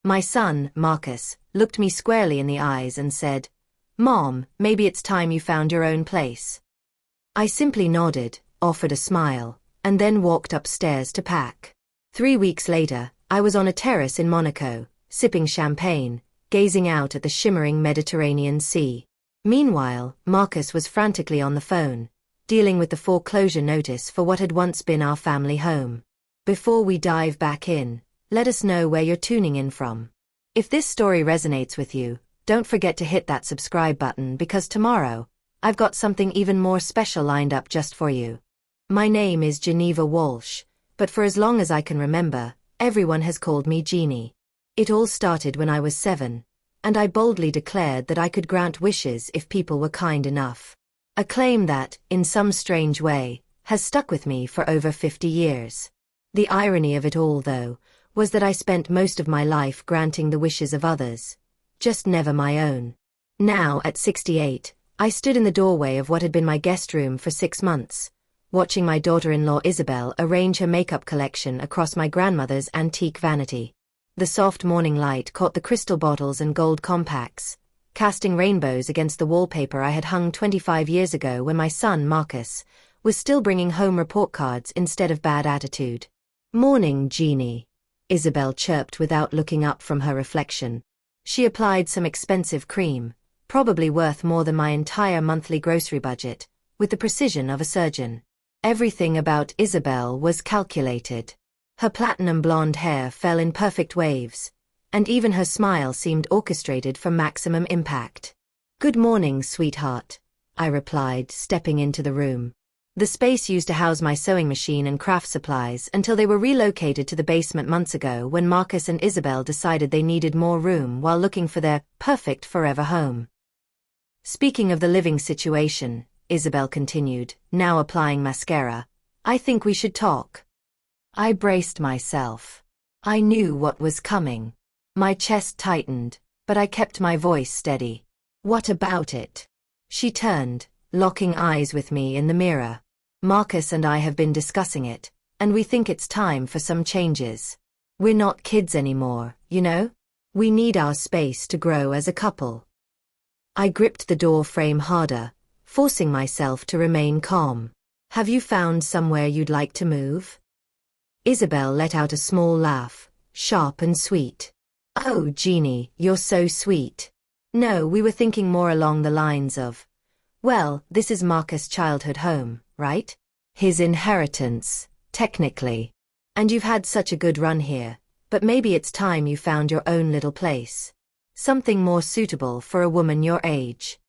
My son, Marcus, looked me squarely in the eyes and said, "Mom, maybe it's time you found your own place." I simply nodded, offered a smile, and then walked upstairs to pack. 3 weeks later, I was on a terrace in Monaco, sipping champagne, gazing out at the shimmering Mediterranean Sea. Meanwhile, Marcus was frantically on the phone, dealing with the foreclosure notice for what had once been our family home. Before we dive back in, let us know where you're tuning in from. If this story resonates with you, don't forget to hit that subscribe button because tomorrow, I've got something even more special lined up just for you. My name is Geneva Walsh, but for as long as I can remember, everyone has called me Jeannie. It all started when I was 7, and I boldly declared that I could grant wishes if people were kind enough. A claim that, in some strange way, has stuck with me for over 50 years. The irony of it all, though, was that I spent most of my life granting the wishes of others, just never my own. Now, at 68, I stood in the doorway of what had been my guest room for 6 months, watching my daughter-in-law Isabel arrange her makeup collection across my grandmother's antique vanity. The soft morning light caught the crystal bottles and gold compacts, casting rainbows against the wallpaper I had hung 25 years ago when my son, Marcus, was still bringing home report cards instead of bad attitude. "Morning, Jeannie," Isabel chirped without looking up from her reflection. She applied some expensive cream, probably worth more than my entire monthly grocery budget, with the precision of a surgeon. Everything about Isabel was calculated. Her platinum blonde hair fell in perfect waves, and even her smile seemed orchestrated for maximum impact. "Good morning, sweetheart," I replied, stepping into the room. The space used to house my sewing machine and craft supplies until they were relocated to the basement months ago when Marcus and Isabel decided they needed more room while looking for their perfect forever home. "Speaking of the living situation," Isabel continued, now applying mascara, "I think we should talk." I braced myself. I knew what was coming. My chest tightened, but I kept my voice steady. "What about it?" She turned, locking eyes with me in the mirror. "Marcus and I have been discussing it, and we think it's time for some changes. We're not kids anymore, you know? We need our space to grow as a couple." I gripped the door frame harder, forcing myself to remain calm. "Have you found somewhere you'd like to move?" Isabel let out a small laugh, sharp and sweet. "Oh, Jeannie, you're so sweet. No, we were thinking more along the lines of, well, this is Marcus' childhood home, right? His inheritance, technically. And you've had such a good run here, but maybe it's time you found your own little place. Something more suitable for a woman your age."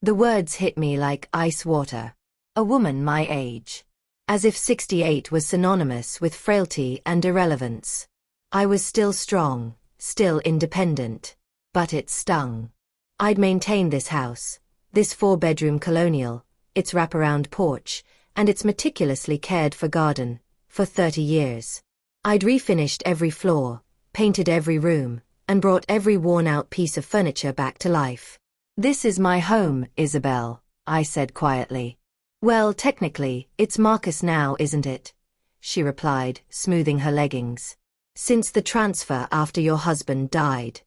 The words hit me like ice water. A woman my age. As if 68 was synonymous with frailty and irrelevance. I was still strong, still independent. But it stung. I'd maintained this house, this 4-bedroom colonial, its wraparound porch, and its meticulously cared-for garden, for 30 years. I'd refinished every floor, painted every room, and brought every worn-out piece of furniture back to life. "This is my home, Isabel," I said quietly. "Well, technically, it's Marcus now, isn't it?" she replied, smoothing her leggings. "Since the transfer after your husband died."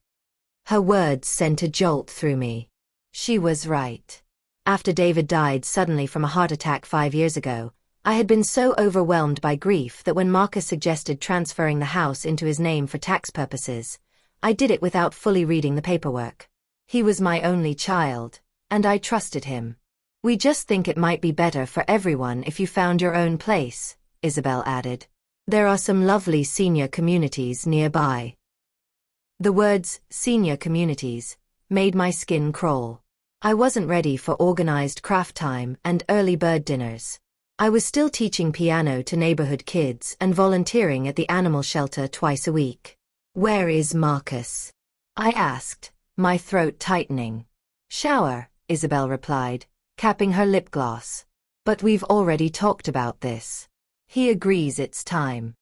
Her words sent a jolt through me. She was right. After David died suddenly from a heart attack 5 years ago, I had been so overwhelmed by grief that when Marcus suggested transferring the house into his name for tax purposes, I did it without fully reading the paperwork. He was my only child, and I trusted him. "We just think it might be better for everyone if you found your own place," Isabel added. "There are some lovely senior communities nearby." The words, senior communities, made my skin crawl. I wasn't ready for organized craft time and early bird dinners. I was still teaching piano to neighborhood kids and volunteering at the animal shelter twice a week. "Where is Marcus?" I asked, my throat tightening. "Shower," Isabel replied, capping her lip gloss. "But we've already talked about this. He agrees it's time."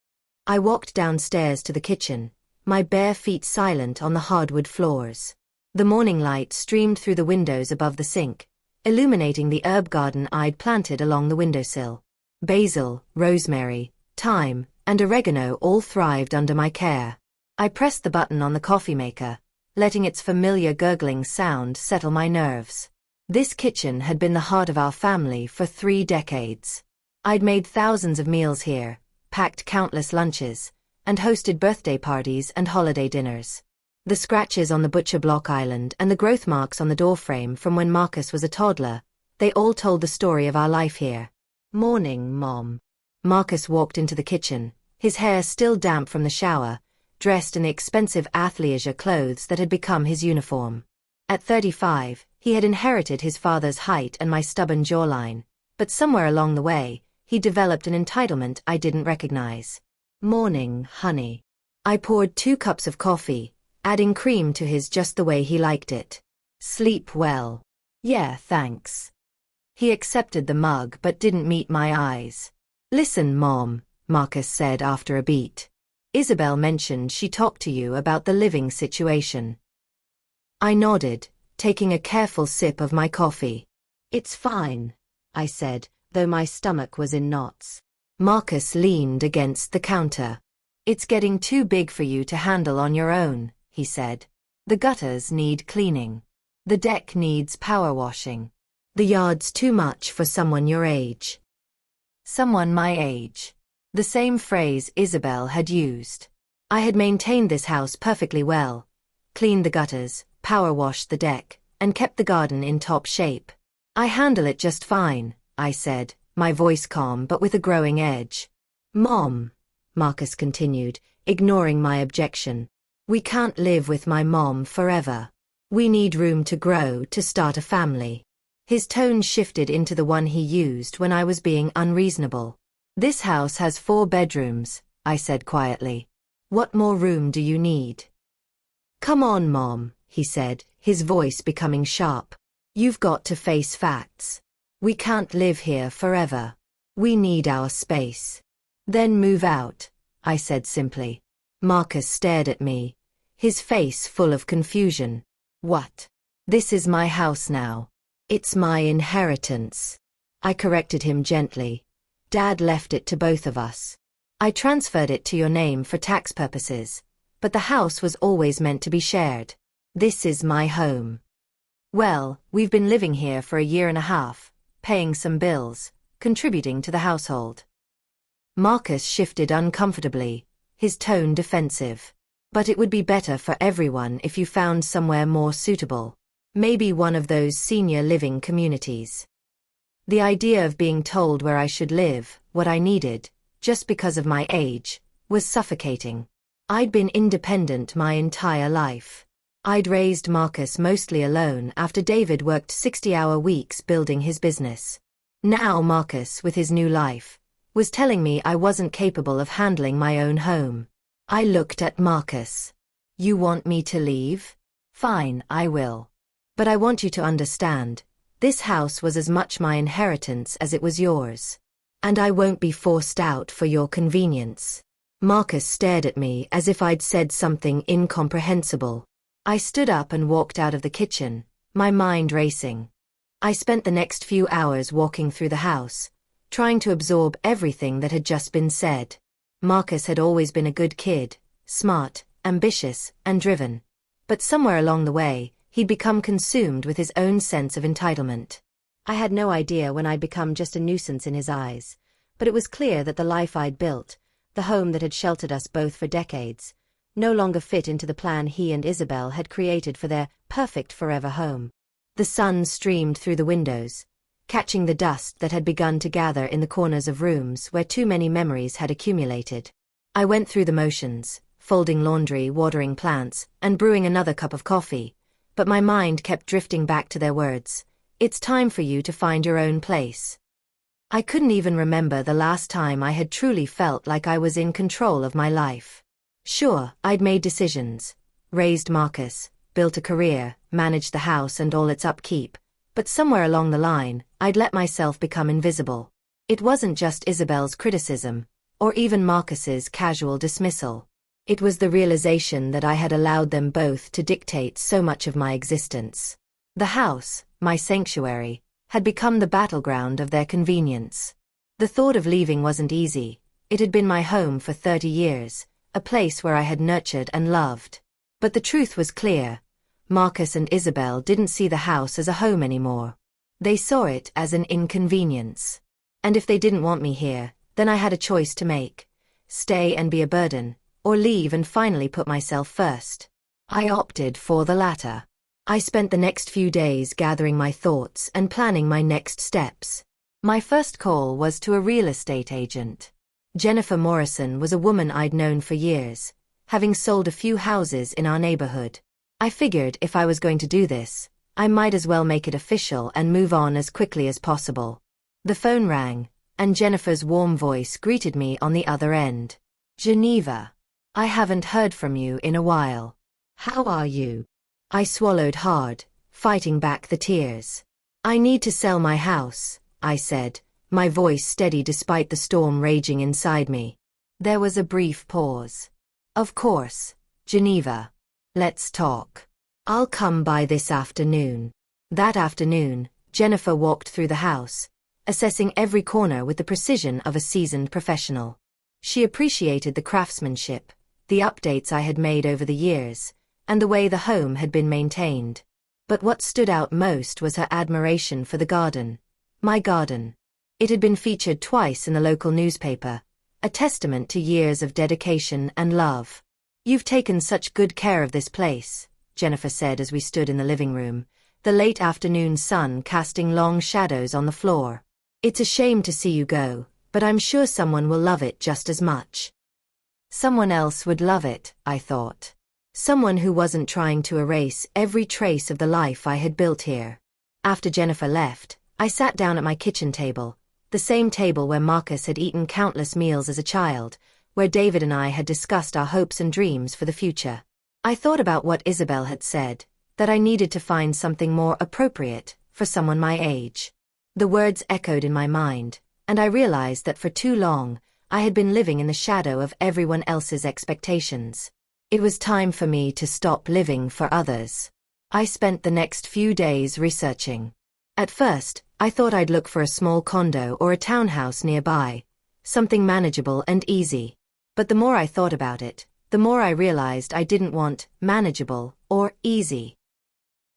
I walked downstairs to the kitchen, my bare feet silent on the hardwood floors. The morning light streamed through the windows above the sink, illuminating the herb garden I'd planted along the windowsill. Basil, rosemary, thyme, and oregano all thrived under my care. I pressed the button on the coffee maker, letting its familiar gurgling sound settle my nerves. This kitchen had been the heart of our family for 3 decades. I'd made thousands of meals here, packed countless lunches, and hosted birthday parties and holiday dinners. The scratches on the butcher block island and the growth marks on the doorframe from when Marcus was a toddler, they all told the story of our life here. "Morning, Mom." Marcus walked into the kitchen, his hair still damp from the shower, dressed in the expensive athleisure clothes that had become his uniform. At 35, he had inherited his father's height and my stubborn jawline, but somewhere along the way, he developed an entitlement I didn't recognize. "Morning, honey." I poured 2 cups of coffee, adding cream to his just the way he liked it. "Sleep well." "Yeah, thanks." He accepted the mug but didn't meet my eyes. "Listen, Mom," Marcus said after a beat. "Isabel mentioned she talked to you about the living situation." I nodded, taking a careful sip of my coffee. "It's fine," I said, though my stomach was in knots. Marcus leaned against the counter. "It's getting too big for you to handle on your own," he said. "The gutters need cleaning. The deck needs power washing. The yard's too much for someone your age." Someone my age. The same phrase Isabel had used. I had maintained this house perfectly well, cleaned the gutters, power washed the deck, and kept the garden in top shape. "I handle it just fine," I said, my voice calm but with a growing edge. "Mom," Marcus continued, ignoring my objection. "We can't live with my mom forever. We need room to grow to start a family." His tone shifted into the one he used when I was being unreasonable. "This house has 4 bedrooms," I said quietly. "What more room do you need?" "Come on, Mom," he said, his voice becoming sharp. "You've got to face facts. We can't live here forever. We need our space." "Then move out," I said simply. Marcus stared at me, his face full of confusion. "What? This is my house now. It's my inheritance." I corrected him gently. "Dad left it to both of us. I transferred it to your name for tax purposes, but the house was always meant to be shared. This is my home." "Well, we've been living here for a year and a half, paying some bills, contributing to the household." Marcus shifted uncomfortably, his tone defensive. "But it would be better for everyone if you found somewhere more suitable. Maybe one of those senior living communities." The idea of being told where I should live, what I needed, just because of my age, was suffocating. I'd been independent my entire life. I'd raised Marcus mostly alone after David worked 60-hour weeks building his business. Now Marcus, with his new life, was telling me I wasn't capable of handling my own home. I looked at Marcus. "You want me to leave? Fine, I will. But I want you to understand, this house was as much my inheritance as it was yours. And I won't be forced out for your convenience." Marcus stared at me as if I'd said something incomprehensible. I stood up and walked out of the kitchen, my mind racing. I spent the next few hours walking through the house, trying to absorb everything that had just been said. Marcus had always been a good kid, smart, ambitious, and driven. But somewhere along the way, he'd become consumed with his own sense of entitlement. I had no idea when I'd become just a nuisance in his eyes, but it was clear that the life I'd built, the home that had sheltered us both for decades, no longer fit into the plan he and Isabel had created for their perfect forever home. The sun streamed through the windows, catching the dust that had begun to gather in the corners of rooms where too many memories had accumulated. I went through the motions, folding laundry, watering plants, and brewing another cup of coffee, but my mind kept drifting back to their words. "It's time for you to find your own place." I couldn't even remember the last time I had truly felt like I was in control of my life. Sure, I'd made decisions, raised Marcus, built a career, managed the house and all its upkeep, but somewhere along the line, I'd let myself become invisible. It wasn't just Isabel's criticism, or even Marcus's casual dismissal. It was the realization that I had allowed them both to dictate so much of my existence. The house, my sanctuary, had become the battleground of their convenience. The thought of leaving wasn't easy. It had been my home for 30 years, a place where I had nurtured and loved. But the truth was clear. Marcus and Isabel didn't see the house as a home anymore. They saw it as an inconvenience. And if they didn't want me here, then I had a choice to make: stay and be a burden, or leave and finally put myself first. I opted for the latter. I spent the next few days gathering my thoughts and planning my next steps. My first call was to a real estate agent. Jennifer Morrison was a woman I'd known for years, having sold a few houses in our neighborhood. I figured if I was going to do this, I might as well make it official and move on as quickly as possible. The phone rang, and Jennifer's warm voice greeted me on the other end. "Geneva, I haven't heard from you in a while. How are you?" I swallowed hard, fighting back the tears. "I need to sell my house," I said, my voice steady despite the storm raging inside me. There was a brief pause. "Of course, Geneva. Let's talk. I'll come by this afternoon." That afternoon, Jennifer walked through the house, assessing every corner with the precision of a seasoned professional. She appreciated the craftsmanship, the updates I had made over the years, and the way the home had been maintained. But what stood out most was her admiration for the garden. My garden. It had been featured twice in the local newspaper, a testament to years of dedication and love. "You've taken such good care of this place," Jennifer said as we stood in the living room, the late afternoon sun casting long shadows on the floor. "It's a shame to see you go, but I'm sure someone will love it just as much." Someone else would love it, I thought. Someone who wasn't trying to erase every trace of the life I had built here. After Jennifer left, I sat down at my kitchen table, the same table where Marcus had eaten countless meals as a child, where David and I had discussed our hopes and dreams for the future. I thought about what Isabel had said, that I needed to find something more appropriate for someone my age. The words echoed in my mind, and I realized that for too long, I had been living in the shadow of everyone else's expectations. It was time for me to stop living for others. I spent the next few days researching. At first, I thought I'd look for a small condo or a townhouse nearby, something manageable and easy. But the more I thought about it, the more I realized I didn't want manageable or easy.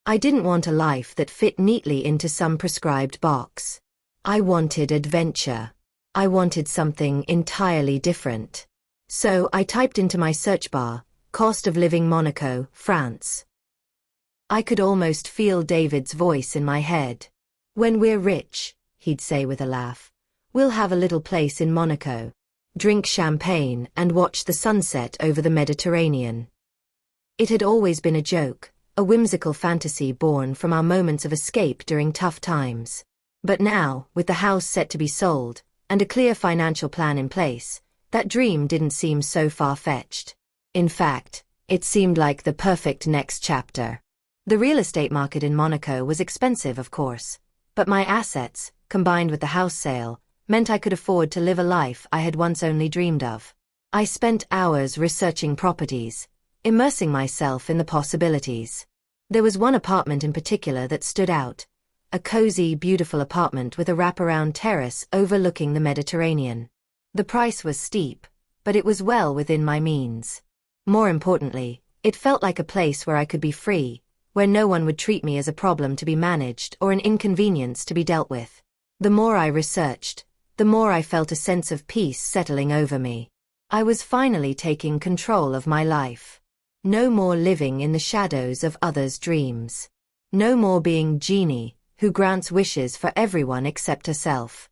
I didn't want a life that fit neatly into some prescribed box. I wanted adventure. I wanted something entirely different. So I typed into my search bar, "Cost of living Monaco, France." I could almost feel David's voice in my head. "When we're rich," he'd say with a laugh, "we'll have a little place in Monaco, drink champagne and watch the sunset over the Mediterranean." It had always been a joke, a whimsical fantasy born from our moments of escape during tough times. But now, with the house set to be sold, and a clear financial plan in place, that dream didn't seem so far-fetched. In fact, it seemed like the perfect next chapter. The real estate market in Monaco was expensive, of course, but my assets, combined with the house sale, meant I could afford to live a life I had once only dreamed of. I spent hours researching properties, immersing myself in the possibilities. There was one apartment in particular that stood out, a cozy, beautiful apartment with a wraparound terrace overlooking the Mediterranean. The price was steep, but it was well within my means. More importantly, it felt like a place where I could be free, where no one would treat me as a problem to be managed or an inconvenience to be dealt with. The more I researched, the more I felt a sense of peace settling over me. I was finally taking control of my life. No more living in the shadows of others' dreams. No more being Jeannie, who grants wishes for everyone except herself.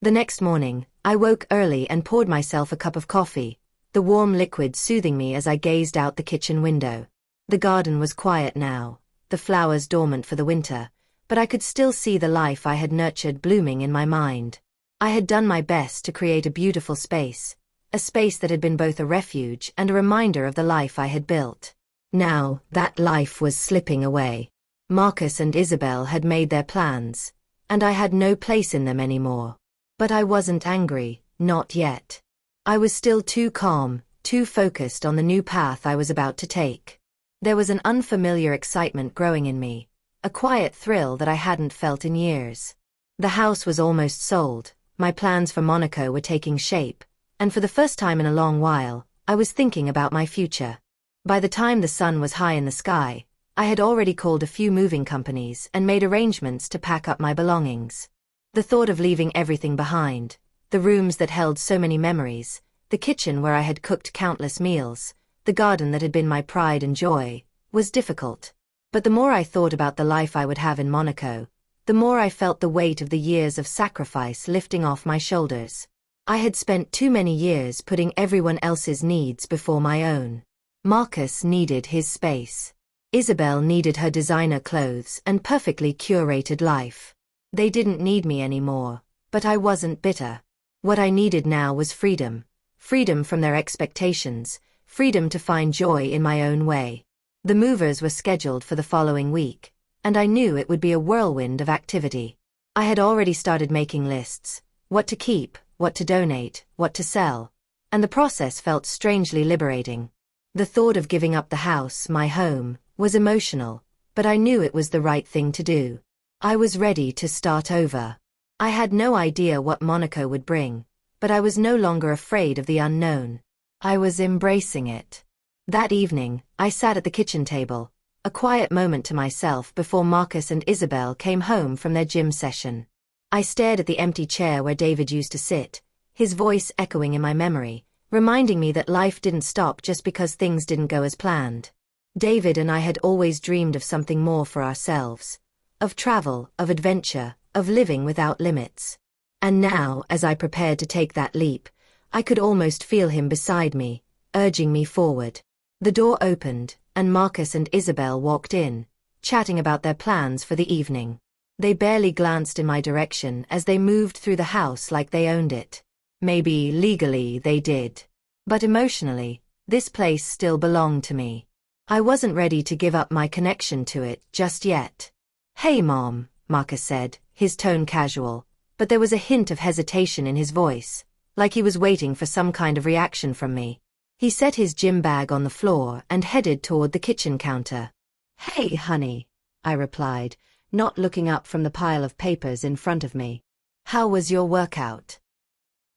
The next morning, I woke early and poured myself a cup of coffee, the warm liquid soothing me as I gazed out the kitchen window. The garden was quiet now, the flowers dormant for the winter, but I could still see the life I had nurtured blooming in my mind. I had done my best to create a beautiful space, a space that had been both a refuge and a reminder of the life I had built. Now, that life was slipping away. Marcus and Isabel had made their plans, and I had no place in them anymore. But I wasn't angry, not yet. I was still too calm, too focused on the new path I was about to take. There was an unfamiliar excitement growing in me, a quiet thrill that I hadn't felt in years. The house was almost sold, my plans for Monaco were taking shape, and for the first time in a long while, I was thinking about my future. By the time the sun was high in the sky, I had already called a few moving companies and made arrangements to pack up my belongings. The thought of leaving everything behind, the rooms that held so many memories, the kitchen where I had cooked countless meals, the garden that had been my pride and joy, was difficult. But the more I thought about the life I would have in Monaco, the more I felt the weight of the years of sacrifice lifting off my shoulders. I had spent too many years putting everyone else's needs before my own. Marcus needed his space. Isabel needed her designer clothes and perfectly curated life. They didn't need me anymore, but I wasn't bitter. What I needed now was freedom. Freedom from their expectations, freedom to find joy in my own way. The movers were scheduled for the following week, and I knew it would be a whirlwind of activity. I had already started making lists, what to keep, what to donate, what to sell, and the process felt strangely liberating. The thought of giving up the house, my home, was emotional, but I knew it was the right thing to do. I was ready to start over. I had no idea what Monaco would bring, but I was no longer afraid of the unknown. I was embracing it. That evening, I sat at the kitchen table, a quiet moment to myself before Marcus and Isabel came home from their gym session. I stared at the empty chair where David used to sit, his voice echoing in my memory, reminding me that life didn't stop just because things didn't go as planned. David and I had always dreamed of something more for ourselves, of travel, of adventure, of living without limits. And now, as I prepared to take that leap, I could almost feel him beside me, urging me forward. The door opened, and Marcus and Isabel walked in, chatting about their plans for the evening. They barely glanced in my direction as they moved through the house like they owned it. Maybe legally they did. But emotionally, this place still belonged to me. I wasn't ready to give up my connection to it just yet. "Hey Mom," Marcus said, his tone casual, but there was a hint of hesitation in his voice, like he was waiting for some kind of reaction from me. He set his gym bag on the floor and headed toward the kitchen counter. "Hey honey," I replied, not looking up from the pile of papers in front of me. "How was your workout?"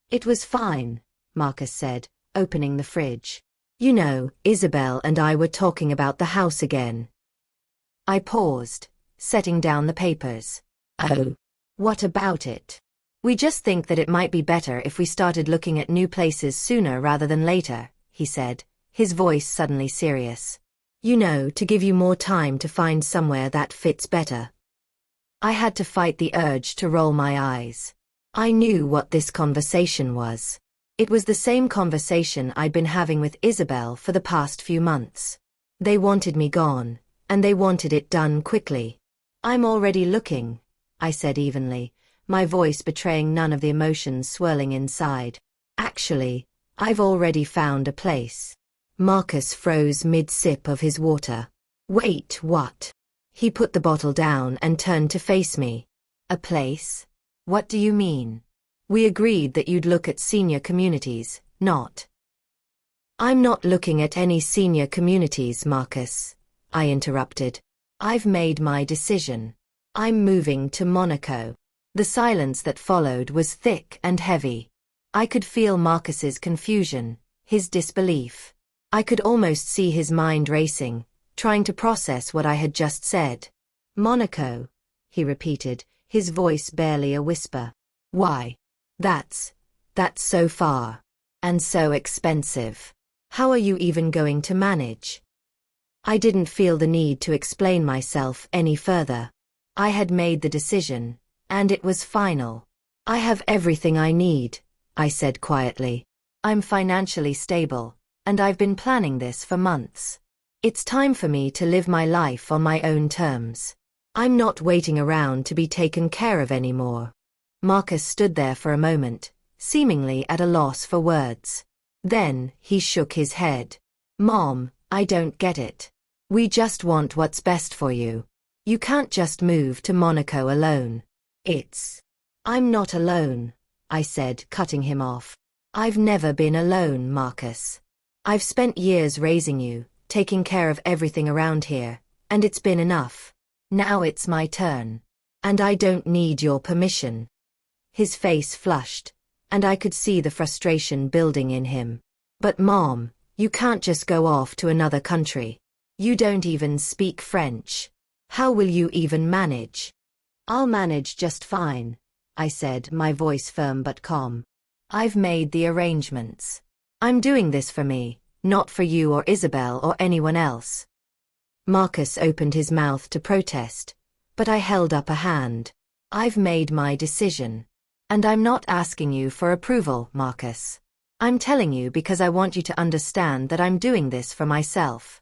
"It was fine," Marcus said, opening the fridge. "You know, Isabel and I were talking about the house again." I paused, setting down the papers. "Oh, what about it?" "We just think that it might be better if we started looking at new places sooner rather than later," he said, his voice suddenly serious. "You know, to give you more time to find somewhere that fits better." I had to fight the urge to roll my eyes. I knew what this conversation was. It was the same conversation I'd been having with Isabel for the past few months. They wanted me gone, and they wanted it done quickly. "I'm already looking," I said evenly, my voice betraying none of the emotions swirling inside. "Actually, I've already found a place." Marcus froze mid-sip of his water. "Wait, what?" He put the bottle down and turned to face me. "A place? What do you mean?" "We agreed that you'd look at senior communities, not." "I'm not looking at any senior communities, Marcus," I interrupted. "I've made my decision. I'm moving to Monaco." The silence that followed was thick and heavy. I could feel Marcus's confusion, his disbelief. I could almost see his mind racing, trying to process what I had just said. "Monaco," he repeated, his voice barely a whisper. "Why? That's so far. And so expensive. How are you even going to manage?" I didn't feel the need to explain myself any further. I had made the decision, and it was final. "I have everything I need," I said quietly. "I'm financially stable, and I've been planning this for months. It's time for me to live my life on my own terms. I'm not waiting around to be taken care of anymore." Marcus stood there for a moment, seemingly at a loss for words. Then, he shook his head. "Mom, I don't get it. We just want what's best for you. You can't just move to Monaco alone. I'm not alone," I said, cutting him off. "I've never been alone, Marcus. I've spent years raising you, taking care of everything around here, and it's been enough. Now it's my turn. And I don't need your permission." His face flushed, and I could see the frustration building in him. "But Mom, You can't just go off to another country. You don't even speak French. How will you even manage? I'll manage just fine, I said, my voice firm but calm. I've made the arrangements. I'm doing this for me, not for you or Isabel or anyone else. Marcus opened his mouth to protest, but I held up a hand. I've made my decision. And I'm not asking you for approval, Marcus. I'm telling you because I want you to understand that I'm doing this for myself.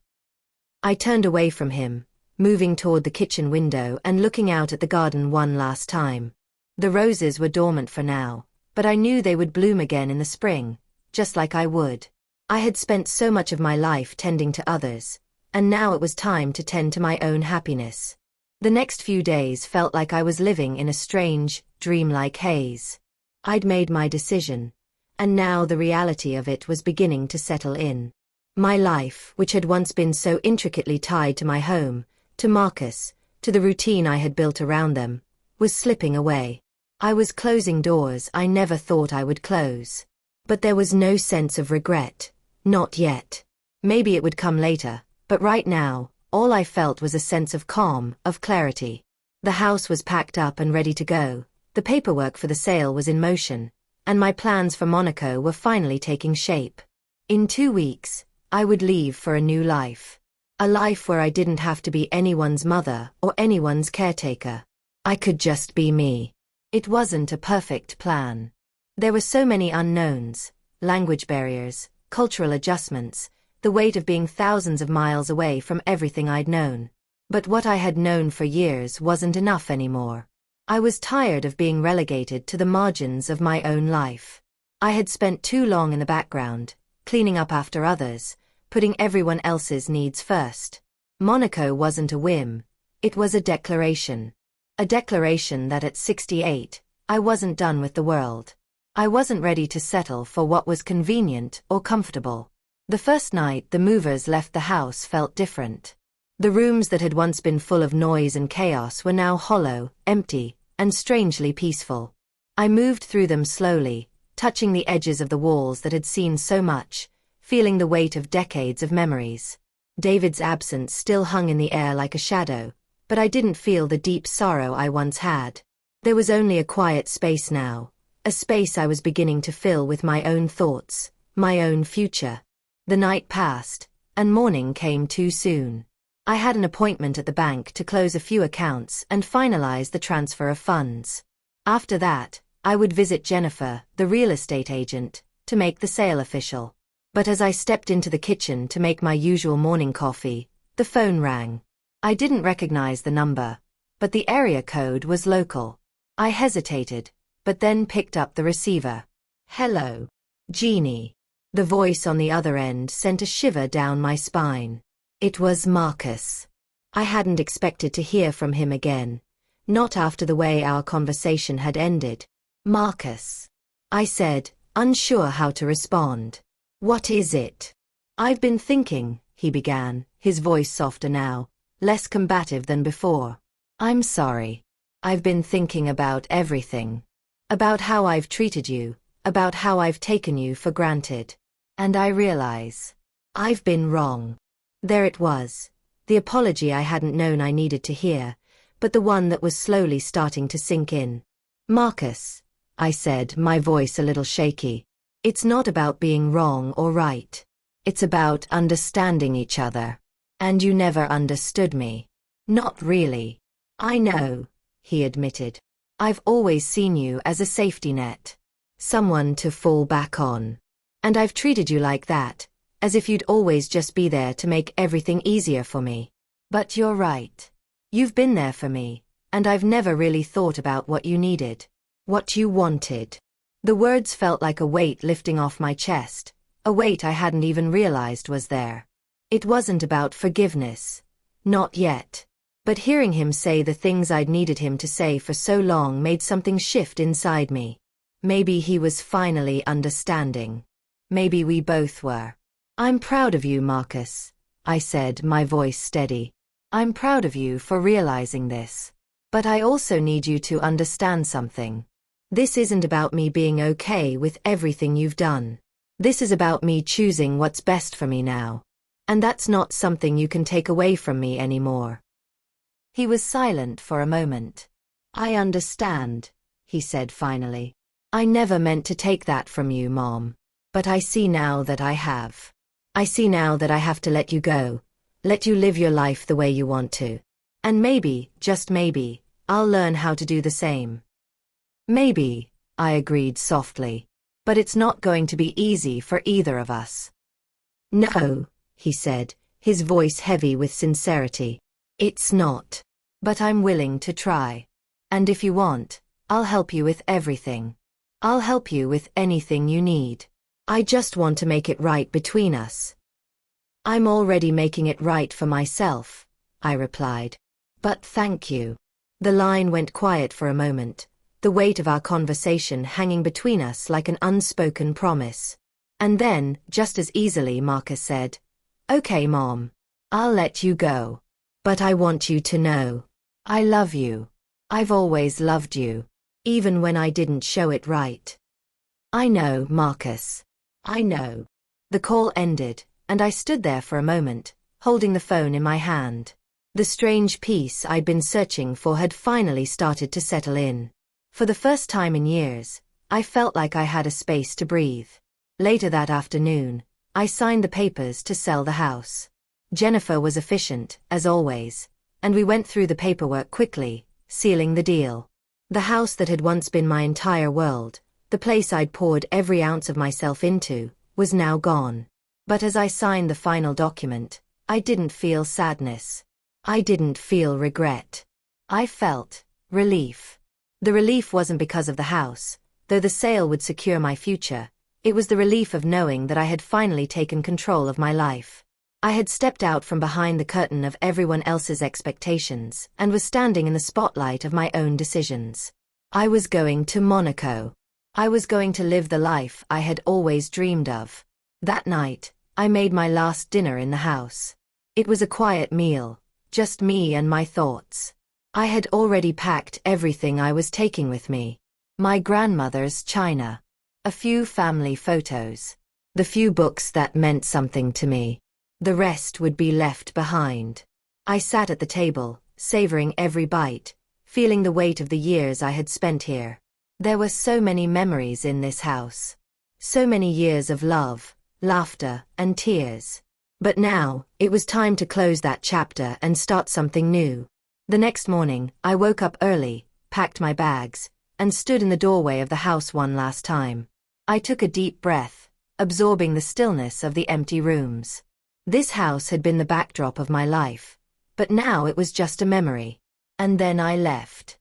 I turned away from him, moving toward the kitchen window and looking out at the garden one last time. The roses were dormant for now, but I knew they would bloom again in the spring, just like I would. I had spent so much of my life tending to others, and now it was time to tend to my own happiness. The next few days felt like I was living in a strange, dreamlike haze. I'd made my decision, and now the reality of it was beginning to settle in. My life, which had once been so intricately tied to my home, to Marcus, to the routine I had built around them, was slipping away. I was closing doors I never thought I would close. But there was no sense of regret, not yet. Maybe it would come later, but right now, all I felt was a sense of calm, of clarity. The house was packed up and ready to go, the paperwork for the sale was in motion, and my plans for Monaco were finally taking shape. In 2 weeks, I would leave for a new life. A life where I didn't have to be anyone's mother or anyone's caretaker. I could just be me. It wasn't a perfect plan. There were so many unknowns, language barriers, cultural adjustments, the weight of being thousands of miles away from everything I'd known. But what I had known for years wasn't enough anymore. I was tired of being relegated to the margins of my own life. I had spent too long in the background, cleaning up after others, putting everyone else's needs first. Monaco wasn't a whim, it was a declaration. A declaration that at 68, I wasn't done with the world. I wasn't ready to settle for what was convenient or comfortable. The first night the movers left the house felt different. The rooms that had once been full of noise and chaos were now hollow, empty, and strangely peaceful. I moved through them slowly, touching the edges of the walls that had seen so much, feeling the weight of decades of memories. David's absence still hung in the air like a shadow, but I didn't feel the deep sorrow I once had. There was only a quiet space now, a space I was beginning to fill with my own thoughts, my own future. The night passed, and morning came too soon. I had an appointment at the bank to close a few accounts and finalize the transfer of funds. After that, I would visit Jennifer, the real estate agent, to make the sale official. But as I stepped into the kitchen to make my usual morning coffee, the phone rang. I didn't recognize the number, but the area code was local. I hesitated, but then picked up the receiver. "Hello, Jeannie." The voice on the other end sent a shiver down my spine. It was Marcus. I hadn't expected to hear from him again, not after the way our conversation had ended. "Marcus," I said, unsure how to respond. "What is it?" "I've been thinking," he began, his voice softer now, less combative than before. "I'm sorry. I've been thinking about everything. About how I've treated you, about how I've taken you for granted. And I realize I've been wrong." There it was, the apology I hadn't known I needed to hear, but the one that was slowly starting to sink in. "Marcus," I said, my voice a little shaky, "it's not about being wrong or right. It's about understanding each other. And you never understood me." "Not really." "I know," he admitted. "I've always seen you as a safety net. Someone to fall back on. And I've treated you like that, as if you'd always just be there to make everything easier for me. But you're right. You've been there for me, and I've never really thought about what you needed, what you wanted." The words felt like a weight lifting off my chest, a weight I hadn't even realized was there. It wasn't about forgiveness. Not yet. But hearing him say the things I'd needed him to say for so long made something shift inside me. Maybe he was finally understanding. Maybe we both were. "I'm proud of you, Marcus," I said, my voice steady. "I'm proud of you for realizing this. But I also need you to understand something. This isn't about me being okay with everything you've done. This is about me choosing what's best for me now. And that's not something you can take away from me anymore." He was silent for a moment. "I understand," he said finally. "I never meant to take that from you, Mom. But I see now that I have. I see now that I have to let you go, let you live your life the way you want to. And maybe, just maybe, I'll learn how to do the same." "Maybe," I agreed softly. "But it's not going to be easy for either of us." "No," he said, his voice heavy with sincerity. "It's not. But I'm willing to try. And if you want, I'll help you with everything. I'll help you with anything you need. I just want to make it right between us." "I'm already making it right for myself," I replied. "But thank you." The line went quiet for a moment, the weight of our conversation hanging between us like an unspoken promise. And then, just as easily, Marcus said, "Okay, Mom. I'll let you go. But I want you to know. I love you. I've always loved you. Even when I didn't show it right." "I know, Marcus. I know." The call ended, and I stood there for a moment, holding the phone in my hand. The strange peace I'd been searching for had finally started to settle in. For the first time in years, I felt like I had a space to breathe. Later that afternoon, I signed the papers to sell the house. Jennifer was efficient, as always, and we went through the paperwork quickly, sealing the deal. The house that had once been my entire world, the place I'd poured every ounce of myself into, was now gone. But as I signed the final document, I didn't feel sadness. I didn't feel regret. I felt relief. The relief wasn't because of the house, though the sale would secure my future. It was the relief of knowing that I had finally taken control of my life. I had stepped out from behind the curtain of everyone else's expectations and was standing in the spotlight of my own decisions. I was going to Monaco. I was going to live the life I had always dreamed of. That night, I made my last dinner in the house. It was a quiet meal, just me and my thoughts. I had already packed everything I was taking with me. My grandmother's china. A few family photos. The few books that meant something to me. The rest would be left behind. I sat at the table, savoring every bite, feeling the weight of the years I had spent here. There were so many memories in this house. So many years of love, laughter, and tears. But now, it was time to close that chapter and start something new. The next morning, I woke up early, packed my bags, and stood in the doorway of the house one last time. I took a deep breath, absorbing the stillness of the empty rooms. This house had been the backdrop of my life, but now it was just a memory. And then I left.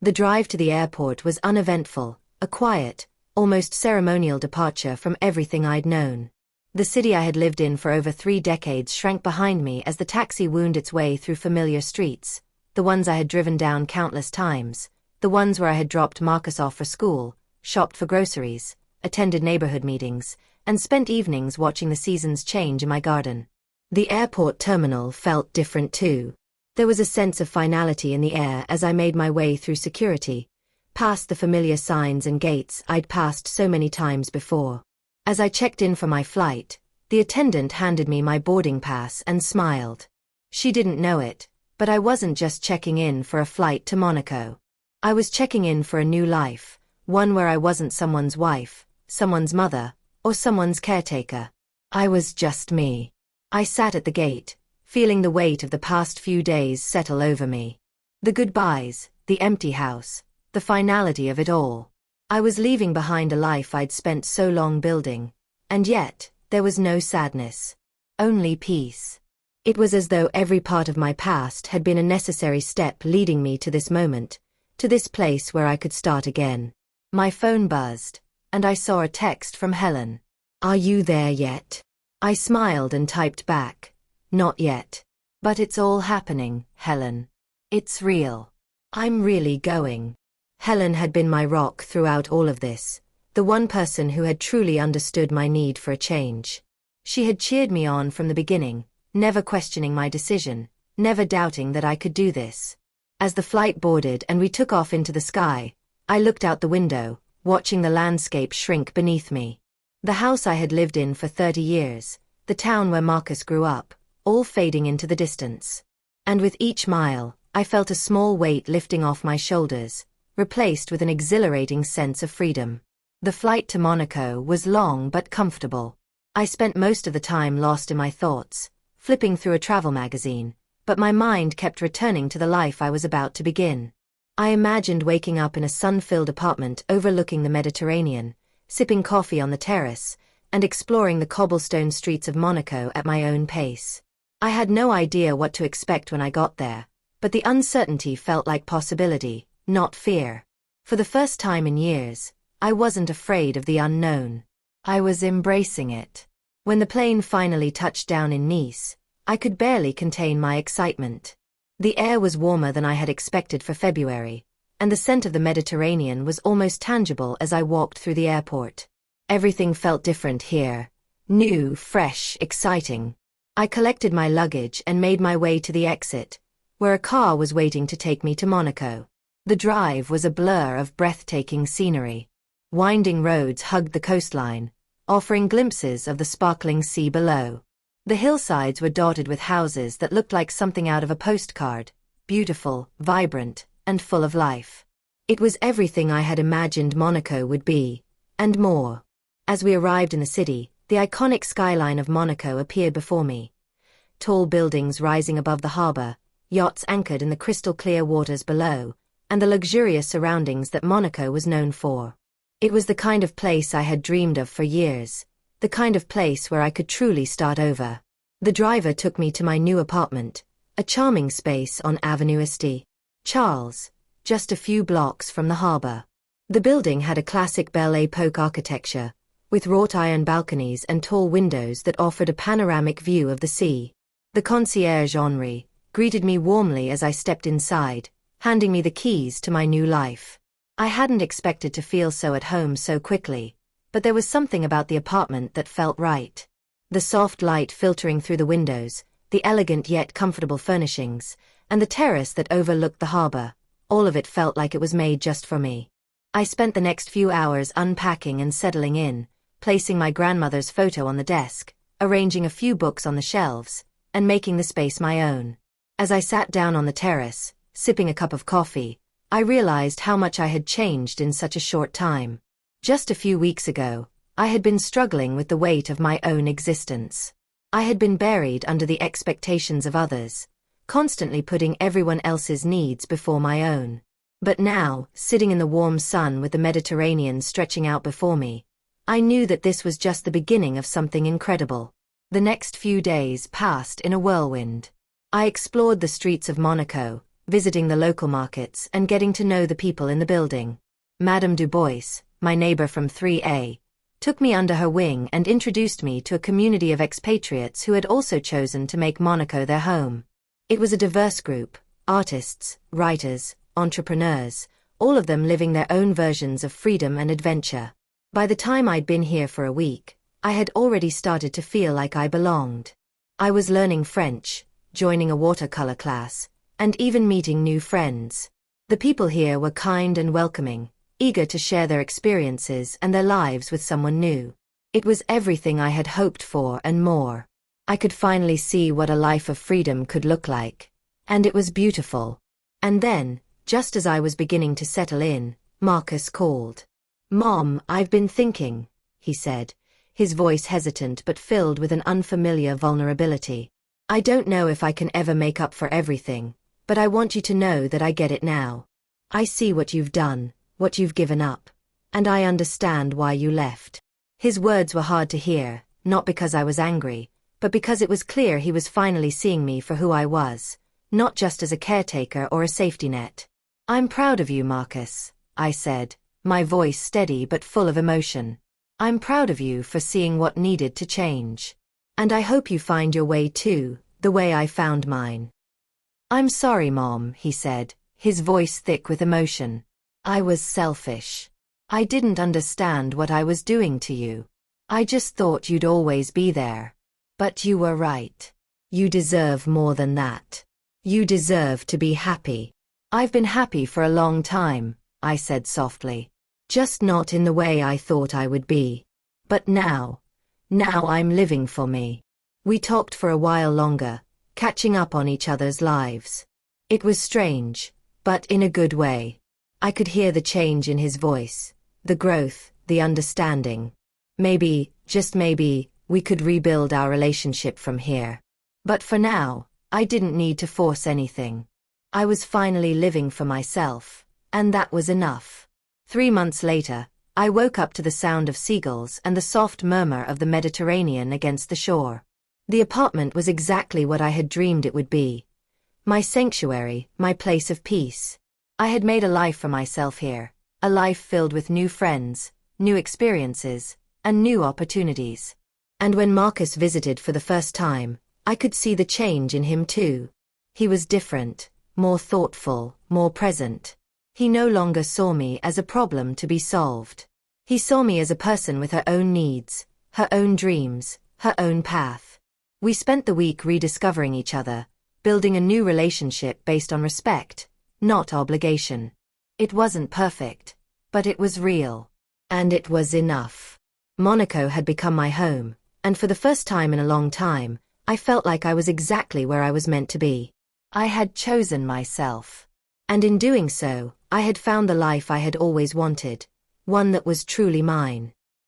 The drive to the airport was uneventful, a quiet, almost ceremonial departure from everything I'd known. The city I had lived in for over 3 decades shrank behind me as the taxi wound its way through familiar streets, the ones I had driven down countless times, the ones where I had dropped Marcus off for school, shopped for groceries, attended neighborhood meetings, and spent evenings watching the seasons change in my garden. The airport terminal felt different too. There was a sense of finality in the air as I made my way through security, past the familiar signs and gates I'd passed so many times before. As I checked in for my flight, the attendant handed me my boarding pass and smiled. She didn't know it, but I wasn't just checking in for a flight to Monaco. I was checking in for a new life, one where I wasn't someone's wife, someone's mother, or someone's caretaker. I was just me. I sat at the gate, feeling the weight of the past few days settle over me. The goodbyes, the empty house, the finality of it all. I was leaving behind a life I'd spent so long building, and yet, there was no sadness. Only peace. It was as though every part of my past had been a necessary step leading me to this moment, to this place where I could start again. My phone buzzed, and I saw a text from Helen. "Are you there yet?" I smiled and typed back, "Not yet. But it's all happening, Helen. It's real. I'm really going." Helen had been my rock throughout all of this, the one person who had truly understood my need for a change. She had cheered me on from the beginning, never questioning my decision, never doubting that I could do this. As the flight boarded and we took off into the sky, I looked out the window, watching the landscape shrink beneath me. The house I had lived in for 30 years, the town where Marcus grew up, all fading into the distance. And with each mile, I felt a small weight lifting off my shoulders, replaced with an exhilarating sense of freedom. The flight to Monaco was long but comfortable. I spent most of the time lost in my thoughts, flipping through a travel magazine, but my mind kept returning to the life I was about to begin. I imagined waking up in a sun-filled apartment overlooking the Mediterranean, sipping coffee on the terrace, and exploring the cobblestone streets of Monaco at my own pace. I had no idea what to expect when I got there, but the uncertainty felt like possibility, not fear. For the first time in years, I wasn't afraid of the unknown. I was embracing it. When the plane finally touched down in Nice, I could barely contain my excitement. The air was warmer than I had expected for February, and the scent of the Mediterranean was almost tangible as I walked through the airport. Everything felt different here. New, fresh, exciting. I collected my luggage and made my way to the exit, where a car was waiting to take me to Monaco. The drive was a blur of breathtaking scenery. Winding roads hugged the coastline, offering glimpses of the sparkling sea below. The hillsides were dotted with houses that looked like something out of a postcard, beautiful, vibrant, and full of life. It was everything I had imagined Monaco would be, and more. As we arrived in the city, the iconic skyline of Monaco appeared before me. Tall buildings rising above the harbor, yachts anchored in the crystal-clear waters below, and the luxurious surroundings that Monaco was known for. It was the kind of place I had dreamed of for years, the kind of place where I could truly start over. The driver took me to my new apartment, a charming space on Avenue St. Charles, just a few blocks from the harbor. The building had a classic Belle Époque architecture, with wrought iron balconies and tall windows that offered a panoramic view of the sea. The concierge Henri greeted me warmly as I stepped inside, handing me the keys to my new life. I hadn't expected to feel so at home so quickly, but there was something about the apartment that felt right. The soft light filtering through the windows, the elegant yet comfortable furnishings, and the terrace that overlooked the harbor, all of it felt like it was made just for me. I spent the next few hours unpacking and settling in, placing my grandmother's photo on the desk, arranging a few books on the shelves, and making the space my own. As I sat down on the terrace, sipping a cup of coffee, I realized how much I had changed in such a short time. Just a few weeks ago, I had been struggling with the weight of my own existence. I had been buried under the expectations of others, constantly putting everyone else's needs before my own. But now, sitting in the warm sun with the Mediterranean stretching out before me, I knew that this was just the beginning of something incredible. The next few days passed in a whirlwind. I explored the streets of Monaco, visiting the local markets and getting to know the people in the building. Madame Dubois, my neighbor from 3A, took me under her wing and introduced me to a community of expatriates who had also chosen to make Monaco their home. It was a diverse group, artists, writers, entrepreneurs, all of them living their own versions of freedom and adventure. By the time I'd been here for a week, I had already started to feel like I belonged. I was learning French, joining a watercolor class, and even meeting new friends. The people here were kind and welcoming, eager to share their experiences and their lives with someone new. It was everything I had hoped for and more. I could finally see what a life of freedom could look like, and it was beautiful. And then, just as I was beginning to settle in, Marcus called. "Mom, I've been thinking," he said, his voice hesitant but filled with an unfamiliar vulnerability. "I don't know if I can ever make up for everything, but I want you to know that I get it now. I see what you've done, what you've given up, and I understand why you left." His words were hard to hear, not because I was angry, but because it was clear he was finally seeing me for who I was, not just as a caretaker or a safety net. "I'm proud of you, Marcus," I said, my voice steady but full of emotion. "I'm proud of you for seeing what needed to change. And I hope you find your way too, the way I found mine." "I'm sorry, Mom," he said, his voice thick with emotion. "I was selfish. I didn't understand what I was doing to you. I just thought you'd always be there. But you were right. You deserve more than that. You deserve to be happy." "I've been happy for a long time," I said softly. "Just not in the way I thought I would be." But now I'm living for me. We talked for a while longer, catching up on each other's lives. It was strange, but in a good way. I could hear the change in his voice, the growth, the understanding. Maybe, just maybe, we could rebuild our relationship from here. But for now, I didn't need to force anything. I was finally living for myself, and that was enough. 3 months later, I woke up to the sound of seagulls and the soft murmur of the Mediterranean against the shore. The apartment was exactly what I had dreamed it would be. My sanctuary, my place of peace. I had made a life for myself here, a life filled with new friends, new experiences, and new opportunities. And when Marcus visited for the first time, I could see the change in him too. He was different, more thoughtful, more present. He no longer saw me as a problem to be solved. He saw me as a person with her own needs, her own dreams, her own path. We spent the week rediscovering each other, building a new relationship based on respect, not obligation. It wasn't perfect, but it was real. And it was enough. Monaco had become my home, and for the first time in a long time, I felt like I was exactly where I was meant to be. I had chosen myself. And in doing so, I had found the life I had always wanted, one that was truly mine.